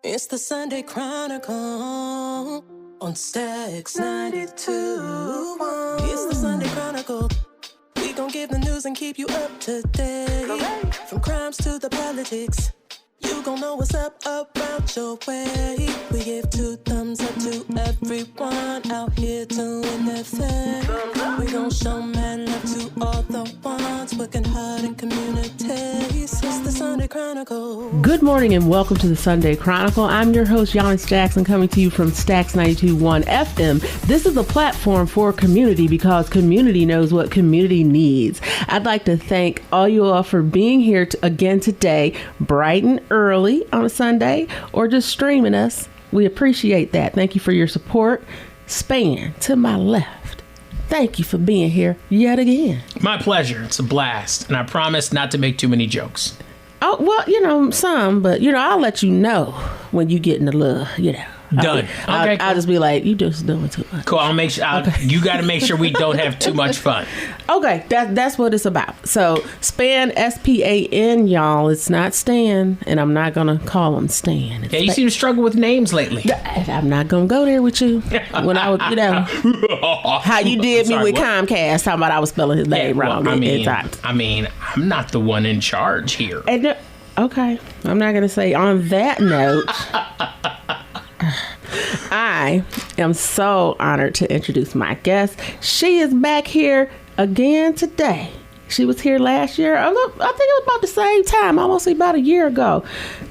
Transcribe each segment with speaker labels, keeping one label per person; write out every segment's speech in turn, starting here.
Speaker 1: It's the Sunday Chronicle on Stacks 92.1. It's the Sunday Chronicle. We gon' give the news and keep you up to date. From crimes to the politics, you gon' know what's up around your way. We give 2 thumbs up to everyone out here doing their thing. We gon' show man love to all the ones working hard in communities. It's the Sunday Chronicle.
Speaker 2: Good morning and welcome to the Sunday Chronicle. I'm your host, Yanice Jackson, coming to you from Stacks 92.1 FM. This is a platform for community because community knows what community needs. I'd like to thank all you all for being here again today, bright and early on a Sunday, or just streaming us. We appreciate that. Thank you for your support. Span to my left, thank you for being here yet again.
Speaker 3: My pleasure. It's a blast. And I promise not to make too many jokes.
Speaker 2: Oh, well, some, but, I'll let you know when you get in the little,
Speaker 3: Done.
Speaker 2: I'll just be like, you just doing too much.
Speaker 3: Cool. I'll make sure. You got to make sure we don't have too much fun.
Speaker 2: Okay, that's what it's about. So Span, S-P-A-N, y'all. It's not Stan, and I'm not gonna call him Stan. It's
Speaker 3: You seem to struggle with names lately.
Speaker 2: I'm not gonna go there with you. When I was, how you did me with Comcast, talking about I was spelling his name wrong.
Speaker 3: I mean, I'm not the one in charge here.
Speaker 2: And, okay, I'm not gonna say on that note. I am so honored to introduce my guest. She is back here again today. She was here last year. I think it was about the same time, almost about a year ago.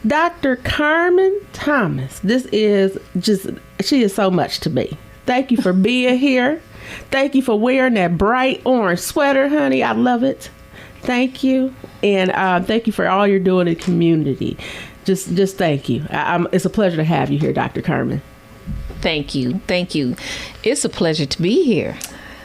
Speaker 2: Dr. Carmen Thomas. She is so much to me. Thank you for being here. Thank you for wearing that bright orange sweater, honey. I love it. Thank you. And thank you for all you're doing in the community. Just thank you. It's a pleasure to have you here, Dr. Carmen.
Speaker 4: Thank you. It's a pleasure to be here.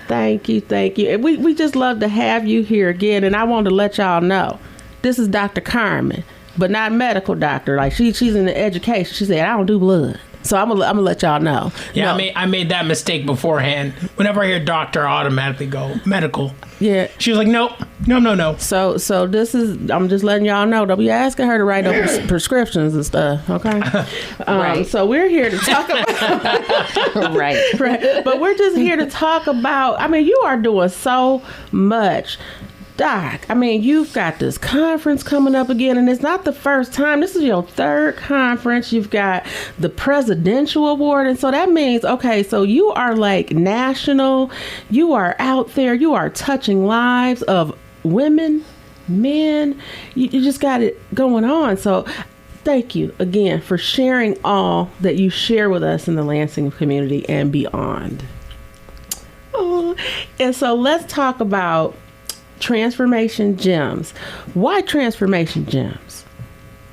Speaker 2: Thank you. And we just love to have you here again. And I want to let y'all know, this is Dr. Carmen, but not medical doctor. Like she's in the education. She said, I don't do blood. So I'm gonna let y'all know.
Speaker 3: Yeah, no. I made that mistake beforehand. Whenever I hear doctor, I automatically go medical. Yeah. She was like, nope. No.
Speaker 2: So this is, I'm just letting y'all know. Don't be asking her to write up prescriptions and stuff, okay?
Speaker 4: Right.
Speaker 2: So we're here to talk about...
Speaker 4: Right.
Speaker 2: But we're just here to talk about, you are doing so much. Doc, you've got this conference coming up again, and it's not the first time. This is your third conference. You've got the Presidential Award, and so that means, okay, so you are like national. You are out there. You are touching lives of women, men. You just got it going on. So thank you again for sharing all that you share with us in the Lansing community and beyond. Oh, and so let's talk about Transformation Gems. Why Transformation Gems?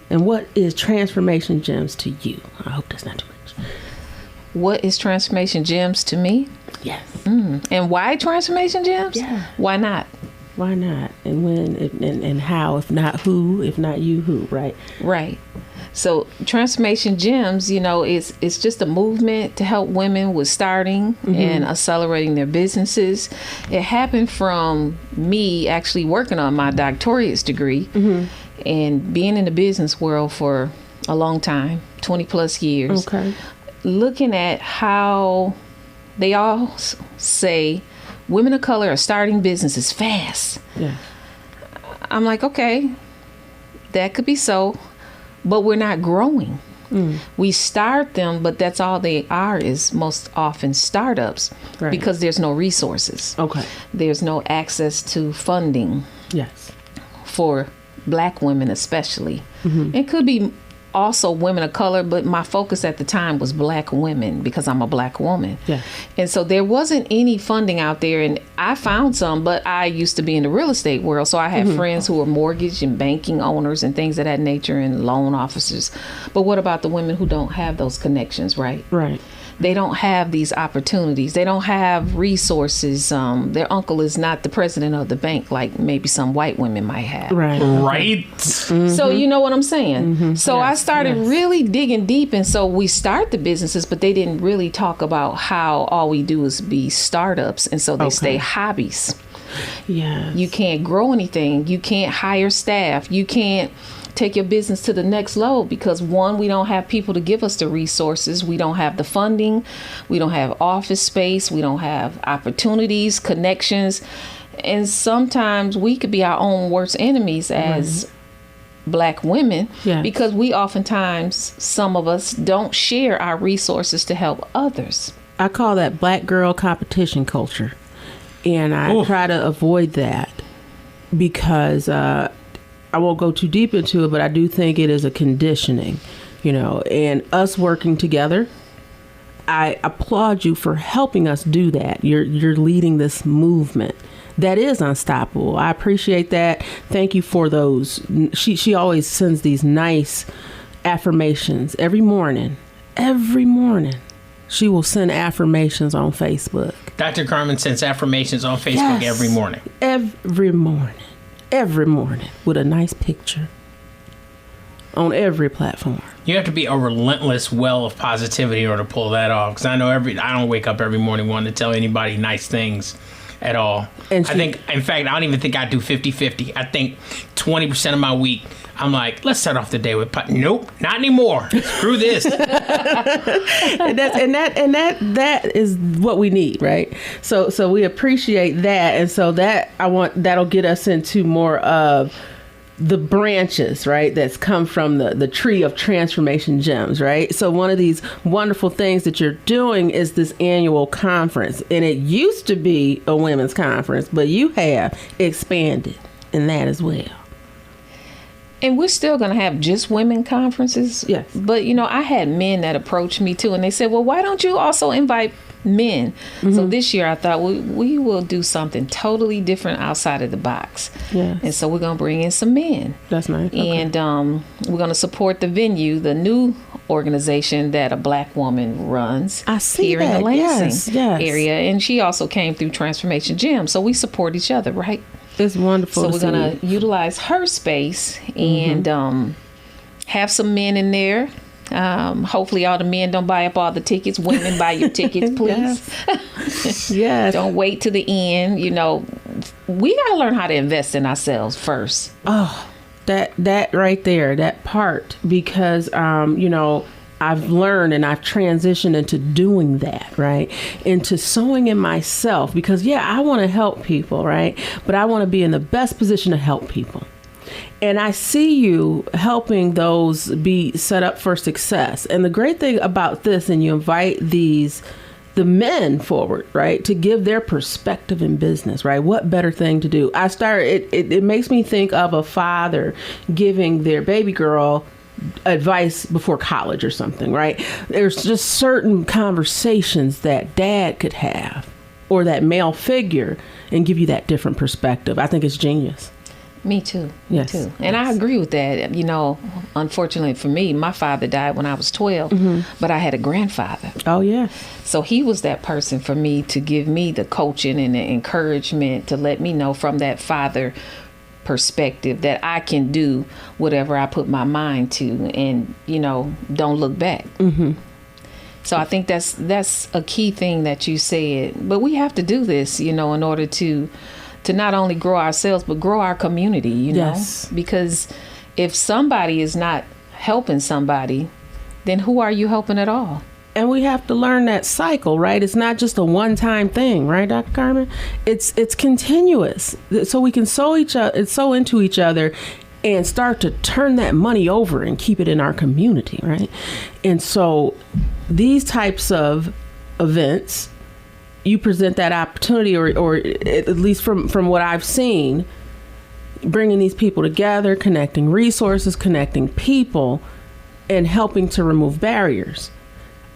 Speaker 2: And what is Transformation Gems to you? I hope that's not too much.
Speaker 4: What is Transformation Gems to me?
Speaker 2: Yes.
Speaker 4: And why Transformation Gems?
Speaker 2: Yeah.
Speaker 4: Why not?
Speaker 2: Why not? And when and how? If not who? If not you, who? Right.
Speaker 4: Right. So Transformation Gems, it's just a movement to help women with starting and accelerating their businesses. It happened from me actually working on my doctorate degree and being in the business world for a long time, 20 plus years.
Speaker 2: Okay.
Speaker 4: Looking at how they all say women of color are starting businesses fast.
Speaker 2: Yeah.
Speaker 4: I'm like, okay, that could be so. But we're not growing. We start them, but that's all they are is most often startups because there's no resources.
Speaker 2: Okay.
Speaker 4: There's no access to funding.
Speaker 2: Yes.
Speaker 4: For Black women especially. It could be also women of color, but my focus at the time was Black women because I'm a Black woman.
Speaker 2: Yeah.
Speaker 4: And so there wasn't any funding out there, and I found some, but I used to be in the real estate world, so I had friends who were mortgage and banking owners and things of that nature and loan officers. But what about the women who don't have those connections, right?
Speaker 2: Right.
Speaker 4: They don't have these opportunities. They don't have resources. Their uncle is not the president of the bank like maybe some white women might have.
Speaker 3: Right.
Speaker 4: So you know what I'm saying? So I started really digging deep. And so we start the businesses, but they didn't really talk about how all we do is be startups. And so they stay hobbies.
Speaker 2: Yeah.
Speaker 4: You can't grow anything. You can't hire staff. You can't take your business to the next level, because one, we don't have people to give us the resources. We don't have the funding. We don't have office space. We don't have opportunities, connections. And sometimes we could be our own worst enemies as Black women, because we oftentimes, some of us, don't share our resources to help others.
Speaker 2: I call that Black girl competition culture. And I try to avoid that, because I won't go too deep into it, but I do think it is a conditioning, and us working together. I applaud you for helping us do that. You're leading this movement that is unstoppable. I appreciate that. Thank you for those. She always sends these nice affirmations every morning. Every morning, she will send affirmations on Facebook.
Speaker 3: Dr. Carmen sends affirmations on Facebook every morning.
Speaker 2: Every morning with a nice picture on every platform.
Speaker 3: You have to be a relentless well of positivity in order to pull that off. Because I know I don't wake up every morning wanting to tell anybody nice things at all. And I think, in fact, I don't even think I do 50-50. I think 20% of my week, I'm like, let's start off the day with nope, not anymore. Screw this.
Speaker 2: and that is what we need, right? So we appreciate that, and so that'll get us into more of the branches, right, that's come from the tree of transformation gems, right? So one of these wonderful things that you're doing is this annual conference, and it used to be a women's conference, but you have expanded in that as well.
Speaker 4: And we're still going to have just women conferences.
Speaker 2: Yes.
Speaker 4: But, I had men that approached me too, and they said, well, why don't you also invite men? Mm-hmm. So this year I thought we will do something totally different outside of the box.
Speaker 2: Yeah.
Speaker 4: And so we're going to bring in some men.
Speaker 2: That's nice. Okay.
Speaker 4: And we're going to support the venue, the new organization that a Black woman runs.
Speaker 2: I see
Speaker 4: here
Speaker 2: that.
Speaker 4: In the Lansing
Speaker 2: area.
Speaker 4: And she also came through Transformation Gym. So we support each other, right?
Speaker 2: It's wonderful.
Speaker 4: So we're going to utilize her space and have some men in there. Hopefully all the men don't buy up all the tickets. Women, buy your tickets, please.
Speaker 2: Yes.
Speaker 4: Don't wait to the end. We got to learn how to invest in ourselves first.
Speaker 2: Oh, that right there, that part, because, I've learned and I've transitioned into doing that, right? Into sowing in myself, because I want to help people, right? But I want to be in the best position to help people. And I see you helping those be set up for success. And the great thing about this, and you invite the men forward, right, to give their perspective in business, right? What better thing to do? It makes me think of a father giving their baby girl advice before college or something, right? There's just certain conversations that dad could have, or that male figure, and give you that different perspective. I think it's genius.
Speaker 4: Me too.
Speaker 2: Yes.
Speaker 4: Me too. And I agree with that. Unfortunately for me, my father died when I was 12, but I had a grandfather.
Speaker 2: Oh, yeah.
Speaker 4: So he was that person for me to give me the coaching and the encouragement to let me know from that father perspective that I can do whatever I put my mind to, and don't look back. So I think that's a key thing that you said. But we have to do this, in order to not only grow ourselves but grow our community.
Speaker 2: Yes.
Speaker 4: Because if somebody is not helping somebody, then who are you helping at all?
Speaker 2: And we have to learn that cycle, right? It's not just a one-time thing, right, Dr. Carmen? It's continuous. So we can sow into each other and start to turn that money over and keep it in our community, right? And so these types of events, you present that opportunity, or at least from what I've seen, bringing these people together, connecting resources, connecting people, and helping to remove barriers.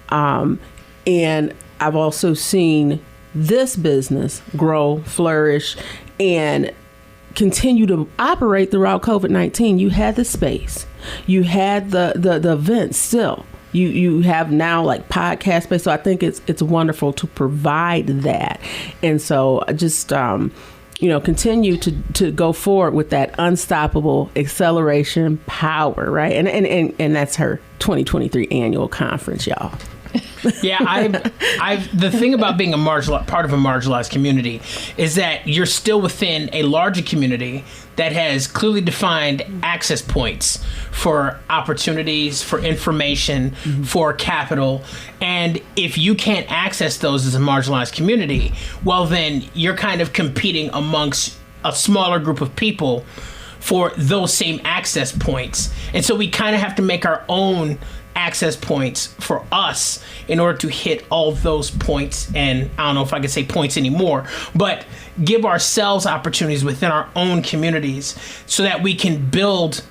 Speaker 2: And I've also seen this business grow, flourish, and continue to operate throughout COVID-19. You had the space, you had the events still. You have now like podcast space. So I think it's wonderful to provide that. And so just, continue to go forward with that unstoppable acceleration power, right? And that's her 2023 annual conference, y'all.
Speaker 3: Yeah, the thing about being part of a marginalized community is that you're still within a larger community that has clearly defined access points for opportunities, for information, for capital. And if you can't access those as a marginalized community, well, then you're kind of competing amongst a smaller group of people for those same access points. And so we kind of have to make our own access points for us in order to hit all those points. And I don't know if I can say points anymore, but give ourselves opportunities within our own communities so that we can build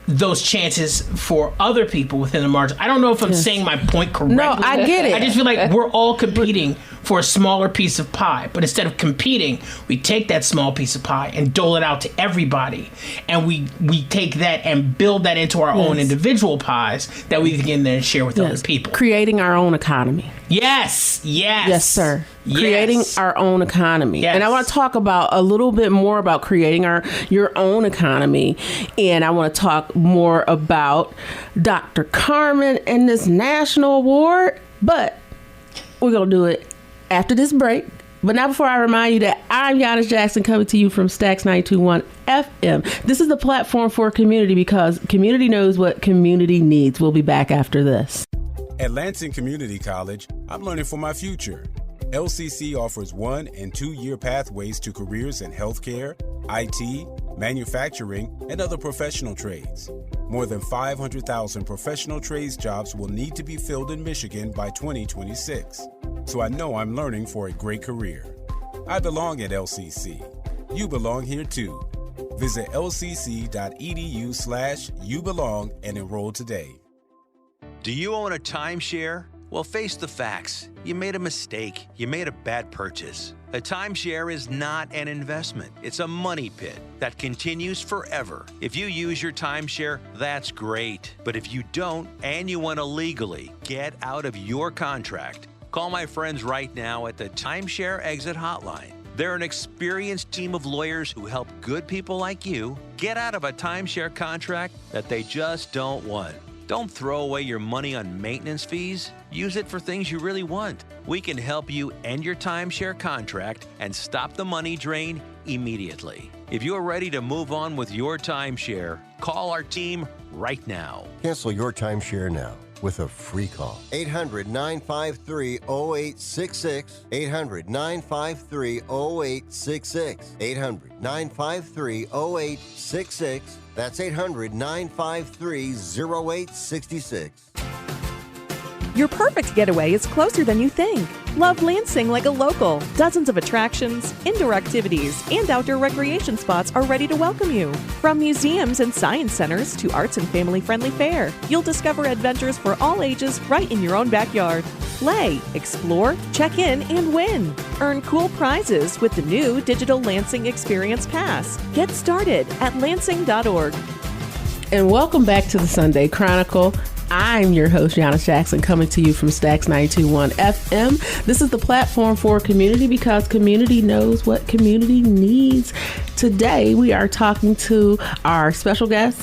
Speaker 3: those chances for other people within the margin. I don't know if I'm saying my point correctly.
Speaker 2: No, I get it.
Speaker 3: I just feel like we're all competing for a smaller piece of pie. But instead of competing, we take that small piece of pie and dole it out to everybody. And we take that and build that into our own individual pies that we can then share with other people.
Speaker 2: Creating our own economy.
Speaker 3: Yes.
Speaker 2: Yes, sir.
Speaker 3: Yes.
Speaker 2: Creating our own economy.
Speaker 3: Yes.
Speaker 2: And I want to talk about a little bit more about creating your own economy. And I want to talk more about Dr. Carmen and this national award. But we're going to do it after this break. But now, before I remind you that I'm Yanice Jackson, coming to you from Stax 92.1 FM. This is the platform for community, because community knows what community needs. We'll be back after this.
Speaker 5: At Lansing Community College, I'm learning for my future. LCC offers 1- and 2-year pathways to careers in healthcare, IT, manufacturing, and other professional trades. More than 500,000 professional trades jobs will need to be filled in Michigan by 2026. So I know I'm learning for a great career. I belong at LCC. You belong here too. Visit lcc.edu/youbelong and enroll today.
Speaker 6: Do you own a timeshare? Well, face the facts. You made a mistake. You made a bad purchase. A timeshare is not an investment. It's a money pit that continues forever. If you use your timeshare, that's great. But if you don't, and you want to legally get out of your contract, call my friends right now at the Timeshare Exit Hotline. They're an experienced team of lawyers who help good people like you get out of a timeshare contract that they just don't want. Don't throw away your money on maintenance fees. Use it for things you really want. We can help you end your timeshare contract and stop the money drain immediately. If you're ready to move on with your timeshare, call our team right now.
Speaker 7: Cancel your timeshare now with a free call. 800-953-0866. 800-953-0866. 800-953-0866. That's 800-953-0866.
Speaker 8: Your perfect getaway is closer than you think. Love Lansing like a local. Dozens of attractions, indoor activities, and outdoor recreation spots are ready to welcome you. From museums and science centers to arts and family-friendly fare, you'll discover adventures for all ages right in your own backyard. Play, explore, check in, and win. Earn cool prizes with the new digital Lansing Experience Pass. Get started at lansing.org.
Speaker 2: And welcome back to the Sunday Chronicle. I'm your host, Yanice Jackson, coming to you from Stax 92.1 FM. This is the platform for community, because community knows what community needs. Today, we are talking to our special guest,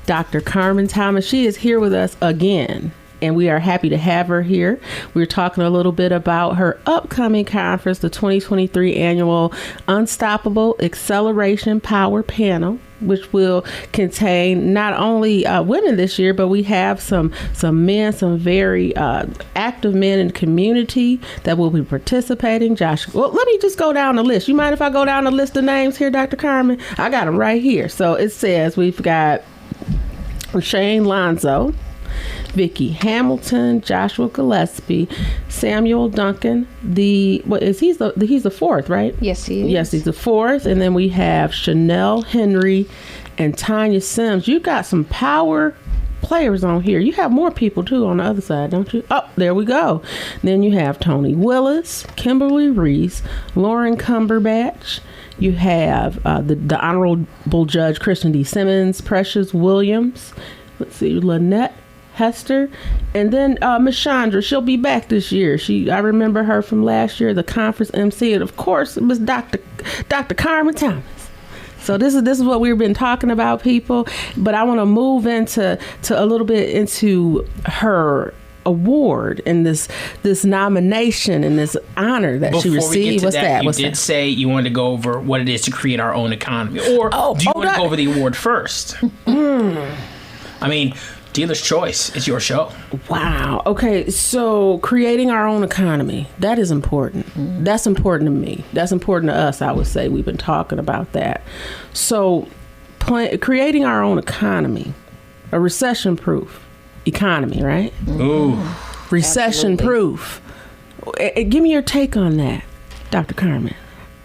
Speaker 2: Dr. Carmen Thomas. She is here with us again, and we are happy to have her here. We're talking a little bit about her upcoming conference, the 2023 annual Unstoppable Acceleration Power Panel, which will contain not only women this year, but we have some men, some very active men in the community that will be participating. Josh, well, let me just go down the list. You mind if I go down the list of names here, Dr. Carmen? I got them right here. So it says we've got Shane Lonzo, Vicky Hamilton, Joshua Gillespie, Samuel Duncan. He's the fourth, right?
Speaker 4: Yes, he is.
Speaker 2: Yes, he's the fourth. And then we have Chanel Henry and Tanya Sims. You got some power players on here. You have more people too on the other side, don't you? Oh, there we go. Then you have Tony Willis, Kimberly Reese, Lauren Cumberbatch. You have the Honorable Judge Christian D. Simmons, Precious Williams. Let's see, Lynette Hester, and then Miss Chandra. She'll be back this year. I remember her from last year, the conference MC, and of course it was Dr. Carmen Thomas. So this is what we've been talking about, people. But I want to move into a little bit into her award and this nomination and this honor that she received. What's that?
Speaker 3: You did say you wanted to go over what it is to create our own economy, or do you want to go over the award first? I mean, dealer's choice. It's your show.
Speaker 2: Wow. Okay, so creating our own economy, that is important. That's important to me. That's important to us, I would say. We've been talking about that. So creating our own economy, a recession-proof economy, right?
Speaker 3: Ooh.
Speaker 2: Recession-proof. Give me your take on that, Dr. Carmen.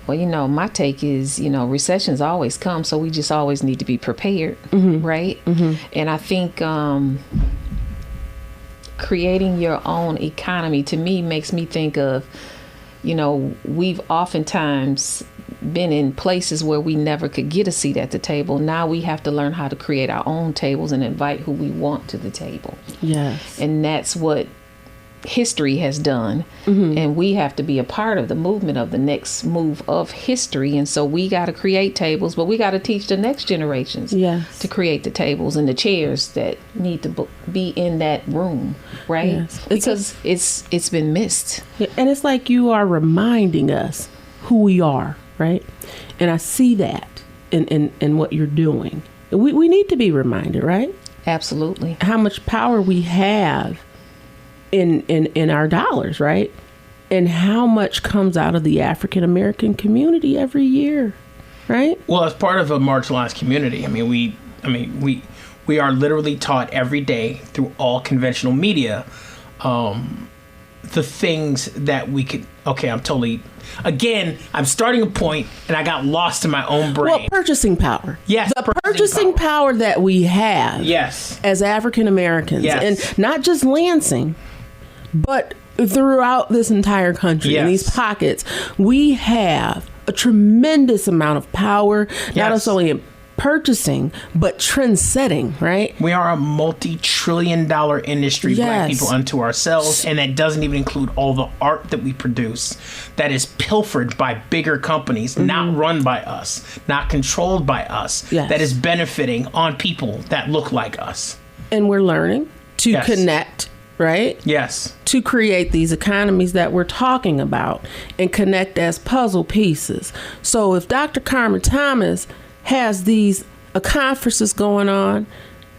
Speaker 4: Well, my take is, recessions always come, so we just always need to be prepared, right? And I think creating your own economy, to me, makes me think of, we've oftentimes been in places where we never could get a seat at the table. Now we have to learn how to create our own tables and invite who we want to the table.
Speaker 2: Yes.
Speaker 4: And that's what history has done. And we have to be a part of the movement of the next move of history. And so we got to create tables, but we got to teach the next generations to create the tables and the chairs that need to be in that room, right?
Speaker 2: Yes.
Speaker 4: Because it's been missed.
Speaker 2: Yeah, and it's like you are reminding us who we are, right? And I see that in what you're doing. We need to be reminded, right?
Speaker 4: Absolutely.
Speaker 2: How much power we have in our dollars, right? And how much comes out of the African American community every year, right?
Speaker 3: Well, as part of a marginalized community, we are literally taught every day through all conventional media the things that we could. Okay, I'm starting a point, and I got lost in my own brain.
Speaker 2: Well, purchasing power.
Speaker 3: Yes,
Speaker 2: the purchasing power that we have.
Speaker 3: Yes,
Speaker 2: as African Americans,
Speaker 3: yes.
Speaker 2: And not just Lansing, but throughout this entire country, in these pockets, we have a tremendous amount of power, not only in purchasing, but trend setting, right?
Speaker 3: We are a multi-trillion-dollar industry, Black people unto ourselves, and that doesn't even include all the art that we produce that is pilfered by bigger companies, not run by us, not controlled by us, that is benefiting on people that look like us.
Speaker 2: And we're learning to connect, right?
Speaker 3: Yes.
Speaker 2: To create these economies that we're talking about and connect as puzzle pieces. So if Dr. Carmen Thomas has these conferences going on,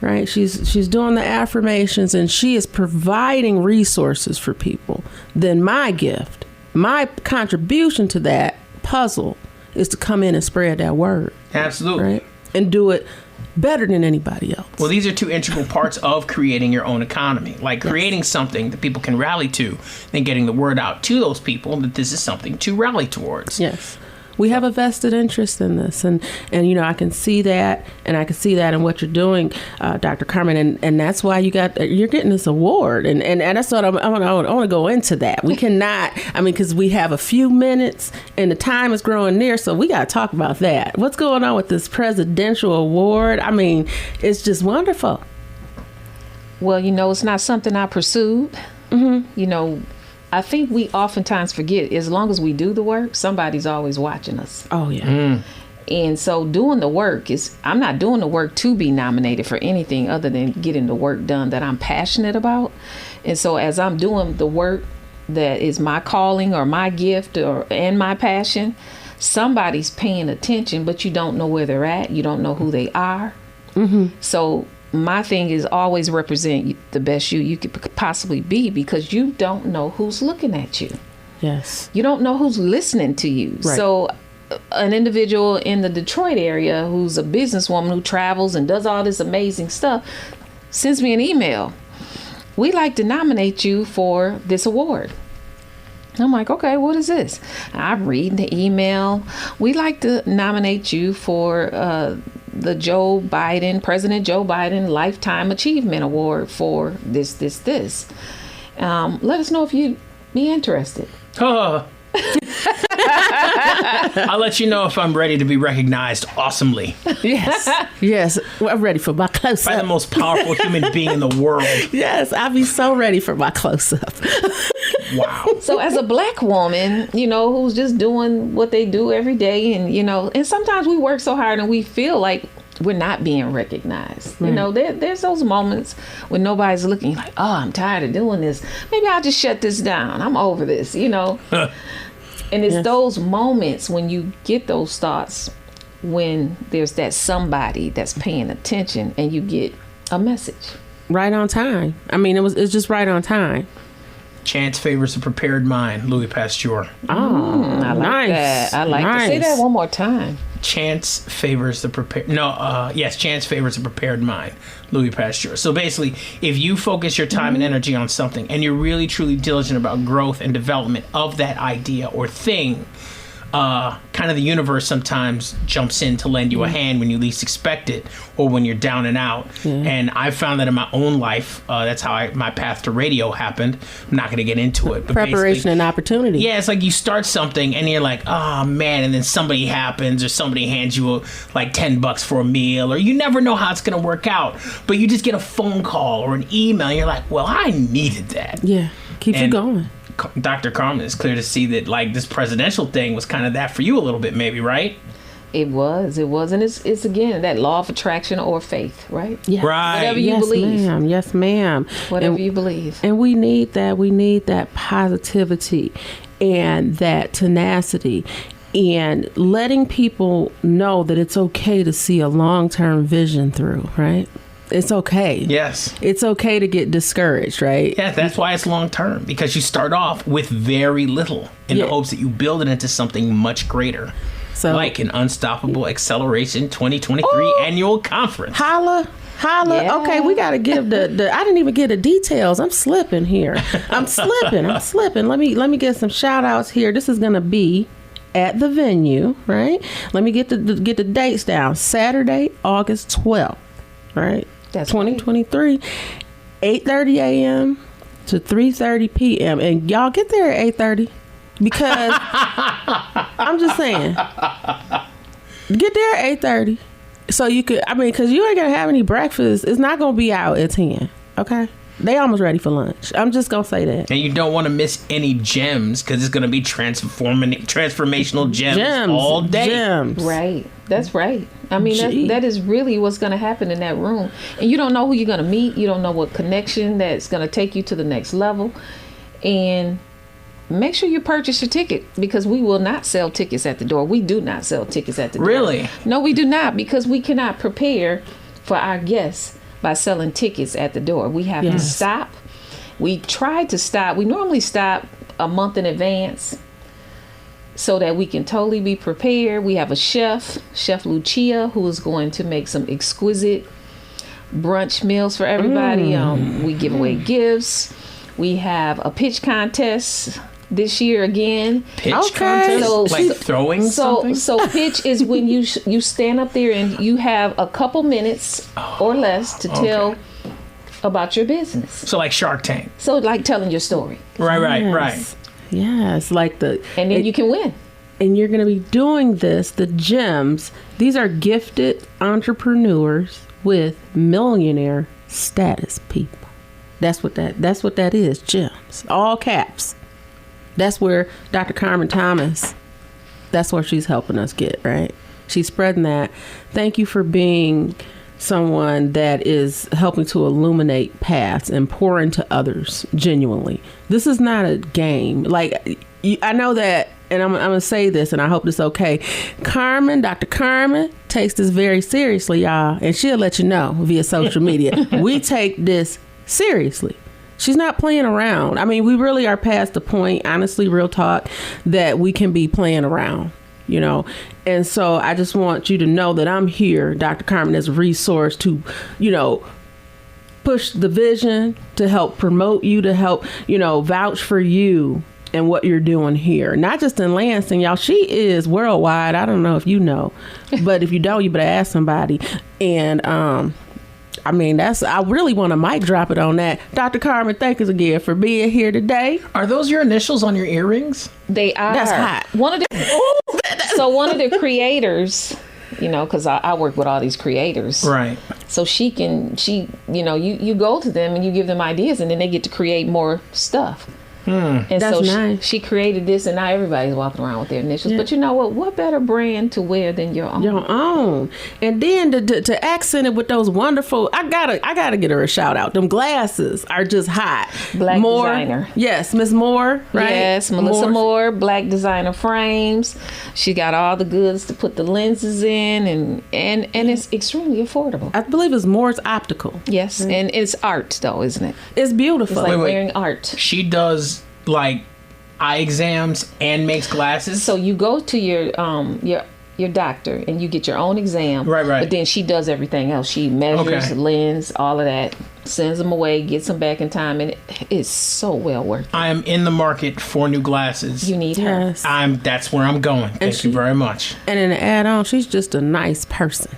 Speaker 2: right? She's doing the affirmations and she is providing resources for people. Then my gift, my contribution to that puzzle is to come in and spread that word.
Speaker 3: Absolutely.
Speaker 2: Right? And do it better than anybody else.
Speaker 3: Well, these are two integral parts of creating your own economy, like creating something that people can rally to, then getting the word out to those people that this is something to rally towards.
Speaker 2: Yes. We have a vested interest in this, and I can see that, and I can see that in what you're doing, Dr. Carmen, and that's why you're getting this award, and that's what I want to go into that. We cannot, because we have a few minutes, and the time is growing near, so we got to talk about that. What's going on with this presidential award? It's just wonderful.
Speaker 4: Well, it's not something I pursued. I think we oftentimes forget, as long as we do the work, somebody's always watching us.
Speaker 2: Oh, yeah.
Speaker 4: And so doing the work I'm not doing the work to be nominated for anything other than getting the work done that I'm passionate about. And so as I'm doing the work that is my calling or my gift and my passion, somebody's paying attention, but you don't know where they're at. You don't know who they are. So my thing is always represent the best you could possibly be, because you don't know who's looking at you.
Speaker 2: Yes.
Speaker 4: You don't know who's listening to you.
Speaker 2: Right.
Speaker 4: So an individual in the Detroit area who's a businesswoman who travels and does all this amazing stuff sends me an email. We'd like to nominate you for this award. I'm like, okay, what is this? I'm reading the email. We'd like to nominate you for the President Joe Biden Lifetime Achievement Award for this. Let us know if you'd be interested.
Speaker 3: I'll let you know if I'm ready to be recognized awesomely.
Speaker 2: Yes. Well, I'm ready for my close-up.
Speaker 3: By the most powerful human being in the world.
Speaker 2: Yes, I'll be so ready for my close-up.
Speaker 3: Wow.
Speaker 4: So as a Black woman, who's just doing what they do every day, and, and sometimes we work so hard and we feel like we're not being recognized. You know, there's those moments when nobody's looking, like, oh, I'm tired of doing this. Maybe I'll just shut this down. I'm over this, you know. And it's those moments when you get those thoughts, when there's that somebody that's paying attention and you get a message.
Speaker 2: Right on time. I mean, it's just right on time.
Speaker 3: Chance favors a prepared mind, Louis Pasteur.
Speaker 2: Oh,
Speaker 4: I like
Speaker 2: nice.
Speaker 4: that. I like to say that one more time.
Speaker 3: Chance favors the prepared. Chance favors a prepared mind, Louis Pasteur. So basically, if you focus your time and energy on something, and you're really truly diligent about growth and development of that idea or thing, kind of the universe sometimes jumps in to lend you a hand when you least expect it, or when you're down and out. And I found that in my own life. That's how my path to radio happened. I'm not going to get into it, but
Speaker 2: preparation and opportunity.
Speaker 3: Yeah, it's like you start something and you're like, oh man, and then somebody happens, or somebody hands you like $10 for a meal, or you never know how it's going to work out, but you just get a phone call or an email and you're like, well, I needed that.
Speaker 2: Yeah, keeps you going.
Speaker 3: Dr. Carmen, it's clear to see that like this presidential thing was kind of that for you a little bit, maybe, right?
Speaker 4: It was, and it's again that law of attraction or faith, right?
Speaker 2: Yeah.
Speaker 3: Right.
Speaker 4: Whatever you believe.
Speaker 2: Ma'am. Yes, ma'am.
Speaker 4: Whatever you believe.
Speaker 2: And we need that. We need that positivity and that tenacity, and letting people know that it's okay to see a long-term vision through, right? It's okay.
Speaker 3: Yes.
Speaker 2: It's okay to get discouraged, right?
Speaker 3: Yeah, that's why it's long term, because you start off with very little in the hopes that you build it into something much greater. So, like an Unstoppable Acceleration 2023 annual conference.
Speaker 2: Holla. Yeah. Okay, we got to give the I didn't even get the details. I'm slipping here. I'm slipping. Let me get some shout outs here. This is going to be at the venue, right? Let me get the dates down. Saturday, August 12th, right?
Speaker 4: That's
Speaker 2: 2023, 8:30 a.m. to 3:30 p.m. And y'all get there at 8:30, because I'm just saying, get there at 8:30 so you could. I mean, because you ain't gonna have any breakfast. It's not gonna be out at 10. Okay. They almost ready for lunch. I'm just gonna say that.
Speaker 3: And you don't want to miss any gems, because it's gonna be transformational gems all day.
Speaker 2: Gems.
Speaker 4: Right. That's right. I mean, that is really what's going to happen in that room. And you don't know who you're going to meet. You don't know what connection that's going to take you to the next level. And make sure you purchase your ticket, because we will not sell tickets at the door. We do not sell tickets at the door.
Speaker 3: Really?
Speaker 4: No, we do not, because we cannot prepare for our guests by selling tickets at the door. We have to stop. We try to stop. We normally stop a month in advance, so that we can totally be prepared. We have a Chef Lucia, who is going to make some exquisite brunch meals for everybody. We give away gifts. We have a pitch contest this year again.
Speaker 3: Pitch contest?
Speaker 4: So,
Speaker 3: like throwing something?
Speaker 4: So pitch is when you stand up there and you have a couple minutes or less to tell about your business.
Speaker 3: So like Shark Tank.
Speaker 4: So like telling your story.
Speaker 3: Right.
Speaker 2: Yes, and
Speaker 4: then you can win.
Speaker 2: And you're going to be doing the gems. These are gifted entrepreneurs with millionaire status people. That's what that is, gems. All caps. That's where Dr. Carmen Thomas, that's where she's helping us get, right? She's spreading that. Thank you for being someone that is helping to illuminate paths and pour into others genuinely. This is not a game. Like, I know that, and I'm going to say this, and I hope it's okay. Dr. Carmen takes this very seriously, y'all, and she'll let you know via social media. We take this seriously. She's not playing around. I mean, we really are past the point, honestly, real talk, that we can be playing around. You know, and so I just want you to know that I'm here, Dr. Carmen, as a resource to, push the vision, to help promote you, to help, vouch for you and what you're doing here. Not just in Lansing, y'all. She is worldwide. I don't know if you know, but if you don't, you better ask somebody. And I mean, I really want to mic drop it on that. Dr. Carmen, thank you again for being here today.
Speaker 3: Are those your initials on your earrings?
Speaker 4: They are.
Speaker 2: That's hot.
Speaker 4: One of the creators, because I work with all these creators.
Speaker 3: Right.
Speaker 4: So you go to them and you give them ideas, and then they get to create more stuff. And
Speaker 2: That's
Speaker 4: so
Speaker 2: nice.
Speaker 4: she created this, and now everybody's walking around with their initials.
Speaker 2: Yeah.
Speaker 4: But you know what? What better brand to wear than your own?
Speaker 2: Your own. And then to accent it with those wonderful, I gotta get her a shout out. Them glasses are just hot.
Speaker 4: Black
Speaker 2: Moore,
Speaker 4: designer.
Speaker 2: yes, Miss Moore, right?
Speaker 4: Yes, Melissa Moore, black designer frames. She got all the goods to put the lenses in, and it's extremely affordable.
Speaker 2: I believe it's Moore's Optical.
Speaker 4: Yes, and it's art though, isn't it?
Speaker 2: It's beautiful.
Speaker 4: It's like
Speaker 3: Wait.
Speaker 4: wearing art.
Speaker 3: She does like eye exams and makes glasses.
Speaker 4: So you go to your doctor and you get your own exam.
Speaker 3: Right.
Speaker 4: But then she does everything else. She measures,
Speaker 3: Okay.
Speaker 4: lens, all of that, sends them away, gets them back in time, and it is so well worth it.
Speaker 3: I am in the market for new glasses.
Speaker 4: You need her.
Speaker 2: Yes.
Speaker 3: That's where I'm going. Thank you very much.
Speaker 2: And then to add on, she's just a nice person.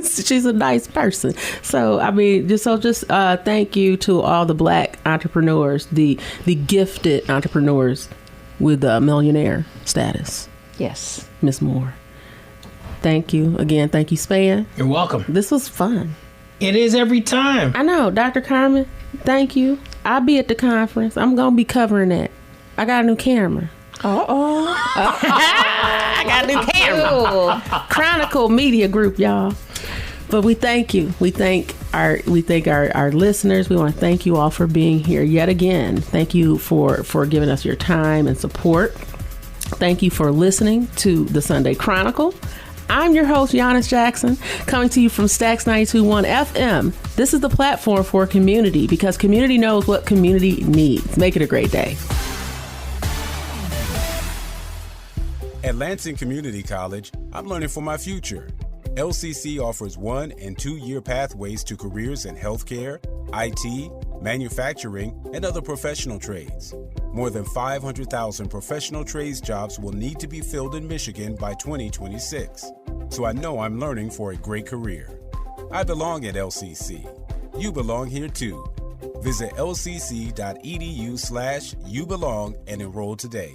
Speaker 2: She's a nice person. So I mean, just thank you to all the black entrepreneurs, the gifted entrepreneurs with millionaire status.
Speaker 4: Yes.
Speaker 2: Miss Moore. Thank you again. Thank you, Span.
Speaker 3: You're welcome.
Speaker 2: This was fun.
Speaker 3: It is every time.
Speaker 2: I know, Dr. Carmen. Thank you. I'll be at the conference. I'm gonna be covering that. I got a new camera. I got a new camera. Chronicle Media Group, y'all. But we thank you. We thank our listeners. We want to thank you all for being here yet again. Thank you for giving us your time and support. Thank you for listening to the Sunday Chronicle. I'm your host, Yanice Jackson, coming to you from Stax 92.1 FM. This is the platform for community, because community knows what community needs. Make it a great day.
Speaker 5: At Lansing Community College, I'm learning for my future. LCC offers 1- and 2-year pathways to careers in healthcare, IT, manufacturing, and other professional trades. More than 500,000 professional trades jobs will need to be filled in Michigan by 2026. So I know I'm learning for a great career. I belong at LCC. You belong here too. Visit lcc.edu/youbelong and enroll today.